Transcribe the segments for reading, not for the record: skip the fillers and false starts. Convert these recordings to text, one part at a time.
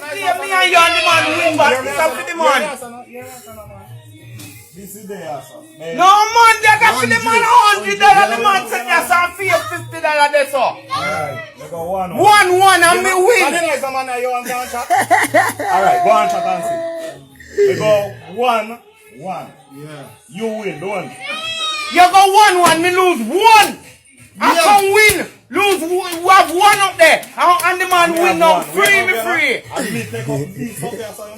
See me and you and the man win back. This up for the man. This is there, sir. No man, they got for the man $100. The man said that's a fee of $50 there, so. Alright, we go 1-1. 1-1 and me win. Alright, go on, chat and see. We go 1-1. Yeah. You win, don't. You go 1-1, me lose 1. I come win. Lose, we have 1 up there. And the man win now. Free me free. And me take up this up there, sir.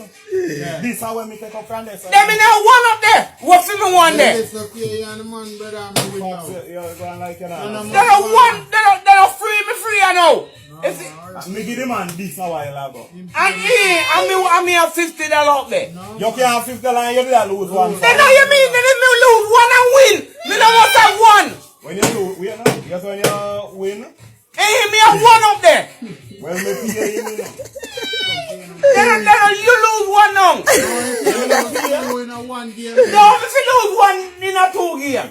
This is when me take up from there, sir. Then me now 1 up there. What for me 1 there? It's okay, and the man, brother, I'm win now. You're going like you know. They are 1. They are free me free, I know. Me give the man this a while ago. And me have $50 up there. You can have $50 and you did lose 1. Then now you mean that if me lose 1 and win, me don't must have 1. When you lose, wait now. Guess when you win. Hey, me have 1 up there. Well, me pay you now. Then you lose 1 now. You win a 1 game. No, if you lose 1 in a 2 game.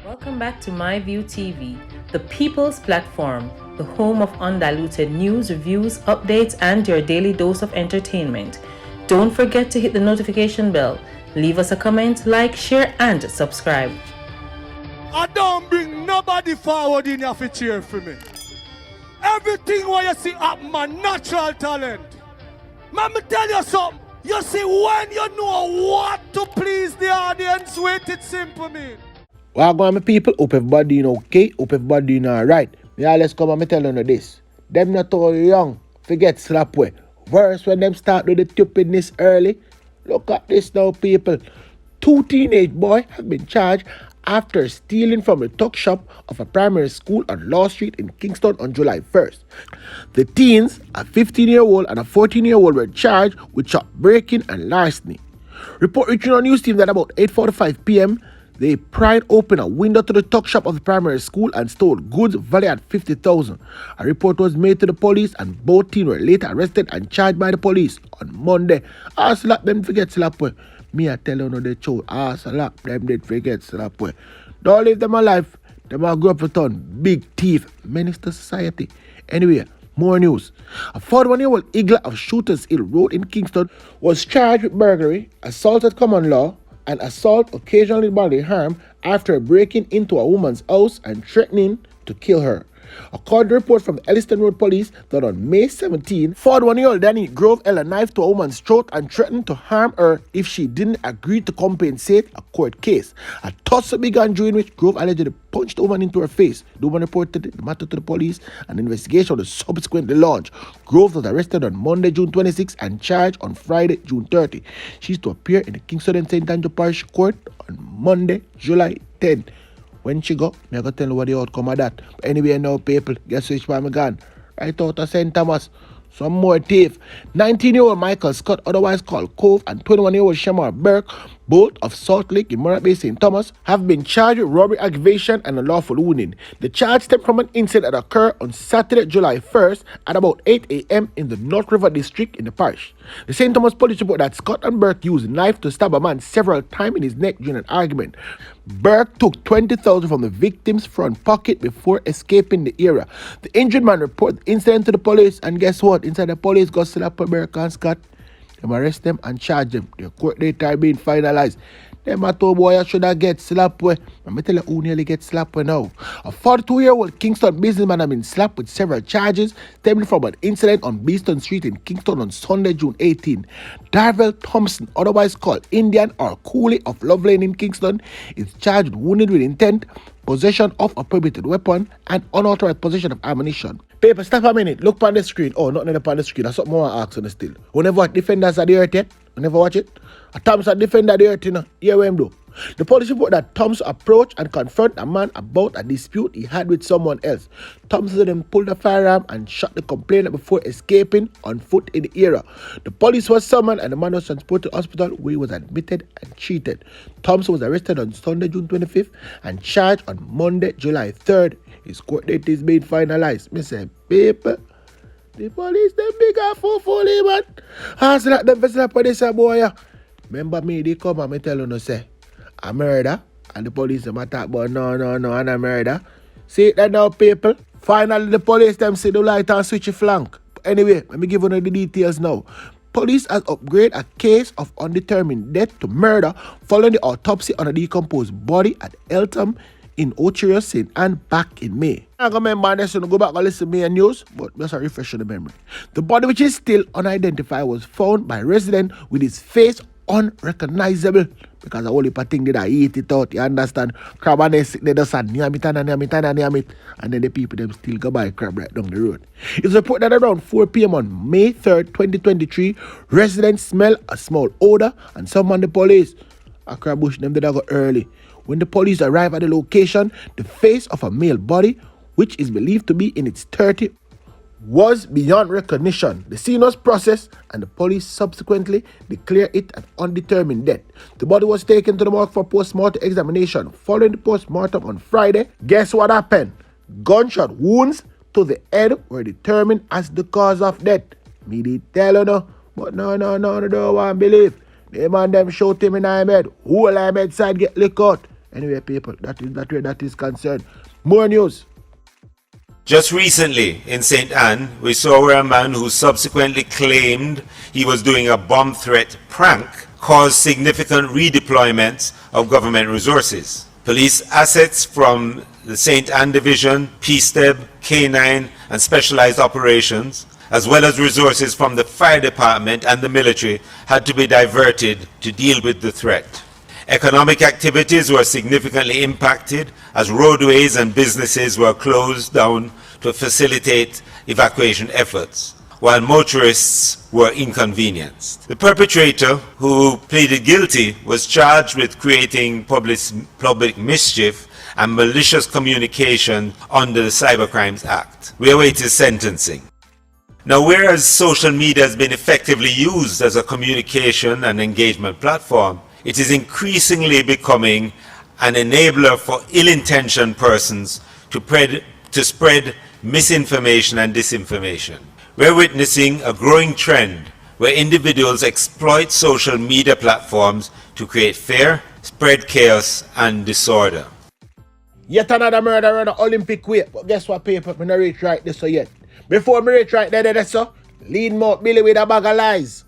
Welcome back to MyView TV, the people's platform, the home of undiluted news, reviews, updates, and your daily dose of entertainment. Don't forget to hit the notification bell, leave us a comment, like, share, and subscribe. I don't bring nobody forward in your cheer for me. Everything what you see up my natural talent. Man, me tell you something. You see, when you know what to please the audience with, it's simple, man. Well, go on, my people. Hope everybody doing okay. Hope everybody doing alright. Yeah, let's come and me tell you this. Them not all young. Forget slap way. Worse when them start with the stupidness early. Look at this now, people. 2 teenage boys have been charged after stealing from a tuck shop of a primary school on Law Street in Kingston on July 1st. The teens, a 15-year-old and a 14-year-old, were charged with shop breaking and larceny. Report reaching our news team that about 8:45 p.m., they pried open a window to the tuck shop of the primary school and stole goods valued at $50,000. A report was made to the police and both teens were later arrested and charged by the police on Monday. Slap them forget slap way. Me I tell you no the truth. Slap them did forget slap way. Don't leave them alive. Them are grow up for ton. Big thief. Menace to society. Anyway, more news. A 41-year-old Eagle of Shooters Hill Road in Kingston was charged with burglary, assault at common law, and assault occasionally bodily harm after breaking into a woman's house and threatening to kill her. According to a report from the Eltham Road Police, that on May 17, 41-year-old Denique drove a knife to a woman's throat and threatened to harm her if she didn't agree to compensate, a court case. A tussle began during which Grove allegedly punched the woman into her face. The woman reported the matter to the police and investigation was subsequently launched. Grove was arrested on Monday, June 26 and charged on Friday, June 30. She's to appear in the Kingston and St. Andrew Parish Court on Monday, July 10. When she go, me go tell you what the outcome of that. But anyway, now people, guess which one I gone? Right out of St. Thomas. Some more thief. 19-year-old Michael Scott, otherwise called Cove, and 21-year-old Shamar Burke, both of Salt Lake in Murray Bay, St. Thomas, have been charged with robbery, aggravation, and unlawful wounding. The charge stemmed from an incident that occurred on Saturday, July 1st at about 8 a.m. in the North River District in the parish. The St. Thomas police report that Scott and Burke used a knife to stab a man several times in his neck during an argument. Burke took $20,000 from the victim's front pocket before escaping the area. The injured man reported the incident to the police, and guess what? Inside the police got slap Burke and Scott. Them arrest them and charge them. Their court date are being finalized. Them a two boy should have get slapped with. Let me tell you who nearly get slapped with now. A 42-year-old Kingston businessman has been slapped with several charges stemming from an incident on Beeston Street in Kingston on Sunday, June 18. Darvell Thompson, otherwise called Indian or Coolie of Love Lane in Kingston, is charged with wounded with intent, possession of a prohibited weapon, and unauthorized possession of ammunition. Paper, stop a minute. Look on the screen. Oh, nothing on the screen. That's something more I ask on the still. Whenever watch Defenders at the Earth yet? Whenever watch it? A Thompson Defender at the Earth, you know. Hear what him do. The police report that Thompson approached and confronted a man about a dispute he had with someone else. Thompson then pulled a firearm and shot the complainant before escaping on foot in the area. The police was summoned and the man was transported to hospital where he was admitted and treated. Thompson was arrested on Sunday, June 25th and charged on Monday, July 3rd. His court date is being finalized. Me say, people, The police, them big and fully, man. As that them vessel up on this boy, yeah. Remember me, they come and me tell you no say, a murder, and the police them attack, but no, and a murder. See that now, people. Finally, the police them see the light and switch a flank. Anyway, let me give you the details now. Police has upgraded a case of undetermined death to murder following the autopsy on a decomposed body at Eltham in Ocherios St. Anne back in May. I remember this, so go back and listen to me news, but just a refresh of the memory. The body, which is still unidentified, was found by a resident with his face unrecognizable because the only thing did I eat it out, you understand? Crab and they just said near it, and then the people them still go buy crab right down the road. It's reported that around 4 p.m. on May 3rd, 2023, residents smell a small odor and summoned the police. A crab bush them did go early. When the police arrived at the location, the face of a male body, which is believed to be in its 30s, was beyond recognition. The scene was processed and the police subsequently declared it an undetermined death. The body was taken to the morgue for post-mortem examination. Following the post-mortem on Friday, guess what happened? Gunshot wounds to the head were determined as the cause of death. Me did tell you no, but no, don't want to believe. The man them shot him in the head. Whole head side get licked out. Anyway, people, that is where that is concerned. More news. Just recently in St. Anne, we saw where a man who subsequently claimed he was doing a bomb threat prank caused significant redeployments of government resources. Police assets from the St. Anne Division, PSTEB, K9 and Specialized Operations, as well as resources from the fire department and the military, had to be diverted to deal with the threat. Economic activities were significantly impacted as roadways and businesses were closed down to facilitate evacuation efforts, while motorists were inconvenienced. The perpetrator, who pleaded guilty, was charged with creating public mischief and malicious communication under the Cybercrimes Act. We await his sentencing. Now, whereas social media has been effectively used as a communication and engagement platform, it is increasingly becoming an enabler for ill-intentioned persons to spread misinformation and disinformation. We're witnessing a growing trend where individuals exploit social media platforms to create fear, spread chaos and disorder. Yet another murder on the Olympic weight. But guess what, people? I'm not reach right this so yet. Before me reach right there, so lead more Billy with a bag of lies.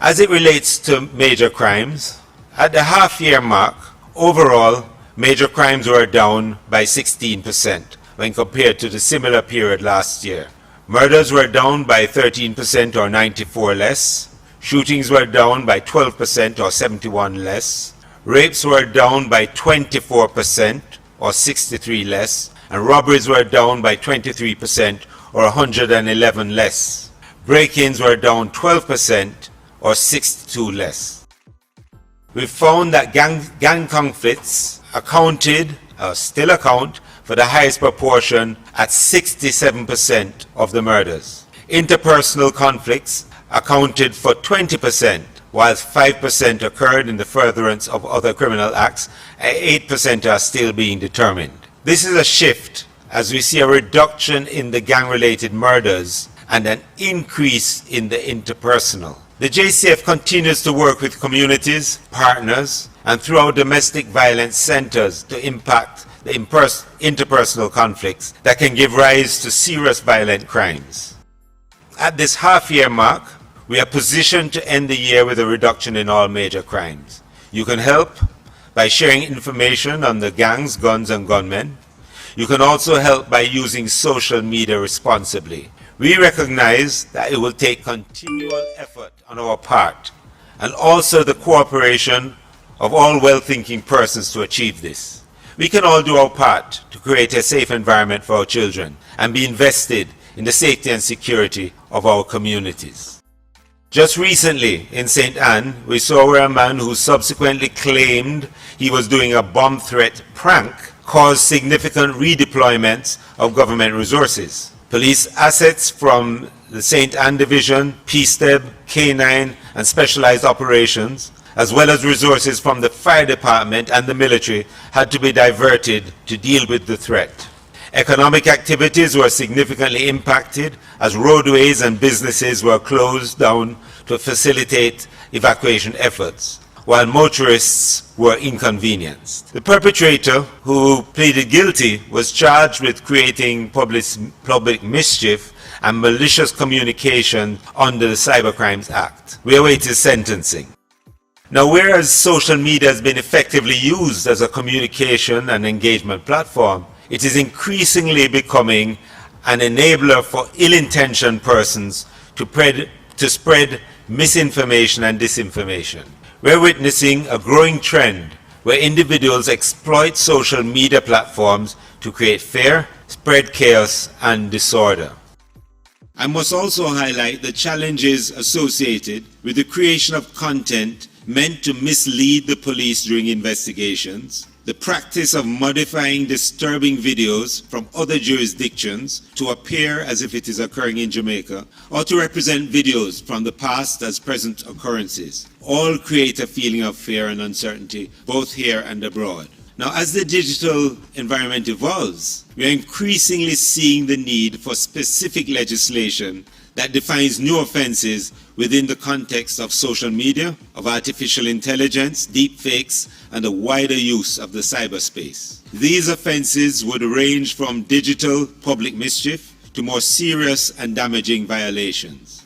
As it relates to major crimes, at the half-year mark, overall, major crimes were down by 16% when compared to the similar period last year. Murders were down by 13% or 94 less. Shootings were down by 12% or 71 less. Rapes were down by 24% or 63 less. And robberies were down by 23% or 111 less. Break-ins were down 12% or 62 less. We found that gang conflicts still account for the highest proportion at 67% of the murders. Interpersonal conflicts accounted for 20%, whilst 5% occurred in the furtherance of other criminal acts, and 8% are still being determined. This is a shift as we see a reduction in the gang-related murders and an increase in the interpersonal. The JCF continues to work with communities, partners, and through our domestic violence centers to impact the interpersonal conflicts that can give rise to serious violent crimes. At this half-year mark, we are positioned to end the year with a reduction in all major crimes. You can help by sharing information on the gangs, guns, and gunmen. You can also help by using social media responsibly. We recognize that it will take continual effort on our part and also the cooperation of all well-thinking persons to achieve this. We can all do our part to create a safe environment for our children and be invested in the safety and security of our communities. Just recently in St. Anne, we saw where a man who subsequently claimed he was doing a bomb threat prank caused significant redeployments of government resources. Police assets from the St. Anne Division, PSTEB, K9 and Specialized Operations, as well as resources from the fire department and the military, had to be diverted to deal with the threat. Economic activities were significantly impacted as roadways and businesses were closed down to facilitate evacuation efforts, while motorists were inconvenienced. The perpetrator, who pleaded guilty, was charged with creating public mischief and malicious communication under the Cybercrimes Act. We await his sentencing. Now, whereas social media has been effectively used as a communication and engagement platform, it is increasingly becoming an enabler for ill-intentioned persons to spread misinformation and disinformation. We're witnessing a growing trend where individuals exploit social media platforms to create fear, spread chaos, and disorder. I must also highlight the challenges associated with the creation of content meant to mislead the police during investigations, the practice of modifying disturbing videos from other jurisdictions to appear as if it is occurring in Jamaica, or to represent videos from the past as present occurrences, all create a feeling of fear and uncertainty, both here and abroad. Now, as the digital environment evolves, we are increasingly seeing the need for specific legislation that defines new offenses within the context of social media, of artificial intelligence, deepfakes, and the wider use of the cyberspace. These offenses would range from digital public mischief to more serious and damaging violations.